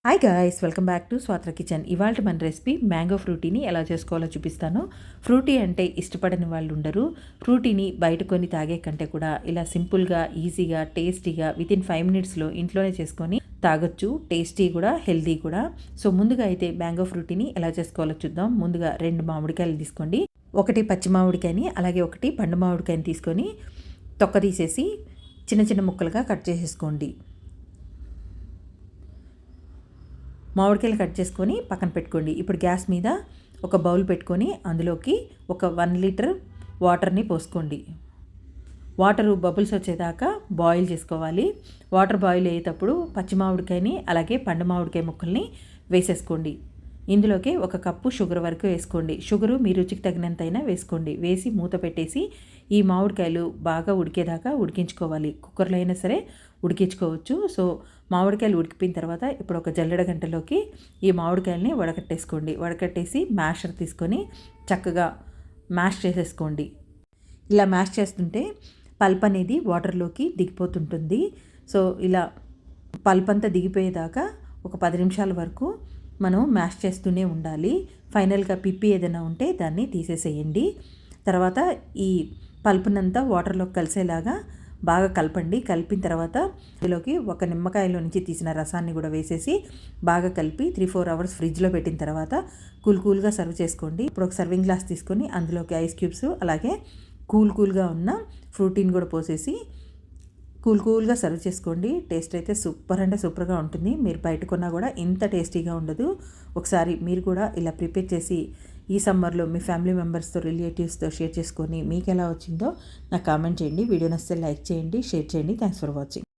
Hi guys, welcome back to స్వాత్ర kitchen. ఇవాళ మన రెసిపీ మ్యాంగో ఫ్రూటీని ఎలా చేసుకోవాలో చూపిస్తాను. ఫ్రూటీ అంటే ఇష్టపడని వాళ్ళు ఉండరు. ఫ్రూటీని బయట కొని తాగే కంటే కూడా ఇలా సింపుల్గా, ఈజీగా, టేస్టీగా వితిన్ 5 మినిట్స్లో ఇంట్లోనే చేసుకొని తాగొచ్చు. టేస్టీ కూడా, హెల్దీ కూడా. సో ముందుగా అయితే మ్యాంగో ఫ్రూటీని ఎలా చేసుకోవాలో చూద్దాం. ముందుగా 2 మామిడికాయలు తీసుకోండి. ఒకటి పచ్చి మామిడికాయని, అలాగే ఒకటి పండు మామిడికాయని తీసుకొని తొక్క తీసేసి చిన్న చిన్న ముక్కలుగా కట్ చేసేసుకోండి. మామిడికాయలు కట్ చేసుకొని పక్కన పెట్టుకోండి. ఇప్పుడు గ్యాస్ మీద ఒక బౌల్ పెట్టుకొని అందులోకి ఒక 1 లీటర్ వాటర్ని పోసుకోండి. వాటరు బబుల్స్ వచ్చేదాకా బాయిల్ చేసుకోవాలి. వాటర్ బాయిల్ అయ్యేటప్పుడు పచ్చి మామిడికాయని అలాగే పండు మామిడికాయ ముక్కల్ని వేసేసుకోండి. ఇందులోకి 1 కప్పు షుగర్ వరకు వేసుకోండి. షుగరు మీ రుచికి తగినంత అయినా వేసుకోండి. వేసి మూత పెట్టేసి ఈ మామిడికాయలు బాగా ఉడికేదాకా ఉడికించుకోవాలి. కుక్కర్లో అయినా సరే ఉడికించుకోవచ్చు. సో మామిడికాయలు ఉడికిపోయిన తర్వాత ఇప్పుడు ఒక జల్లెడ గంటలోకి ఈ మామిడికాయలని వడకట్టేసుకోండి. వడకట్టేసి మ్యాషర్ తీసుకొని చక్కగా మ్యాష్ చేసేసుకోండి. ఇలా మ్యాష్ చేస్తుంటే పల్ప్ అనేది వాటర్లోకి దిగిపోతుంటుంది. సో ఇలా పల్ప్ అంతా దిగిపోయేదాకా ఒక 10 నిమిషాల వరకు మనం మ్యాష్ చేస్తూనే ఉండాలి. ఫైనల్గా పిప్పి ఏదైనా ఉంటే దాన్ని తీసేసేయండి. తర్వాత ఈ పల్పునంతా వాటర్లోకి కలిసేలాగా బాగా కలపండి. కలిపిన తర్వాత ఇందులోకి 1 నిమ్మకాయలో నుంచి తీసిన రసాన్ని కూడా వేసేసి బాగా కలిపి 3-4 అవర్స్ ఫ్రిడ్జ్లో పెట్టిన తర్వాత కూల్గా సర్వ్ చేసుకోండి. ఇప్పుడు ఒక సర్వింగ్ గ్లాస్ తీసుకొని అందులోకి ఐస్ క్యూబ్స్ అలాగే కూల్గా ఉన్న ఫ్రూటీని కూడా పోసేసి కూల్గా సర్వ్ చేసుకోండి. టేస్ట్ అయితే సూపర్ అంటే సూపర్గా ఉంటుంది. మీరు బయట కొన్నా కూడా ఇంత టేస్టీగా ఉండదు. ఒకసారి మీరు కూడా ఇలా ప్రిపేర్ చేసి ఈ సమ్మర్లో మీ ఫ్యామిలీ మెంబర్స్తో, రిలేటివ్స్తో షేర్ చేసుకొని మీకు ఎలా వచ్చిందో నాకు కామెంట్ చేయండి. వీడియో నచ్చితే లైక్ చేయండి, షేర్ చేయండి. Thanks for watching.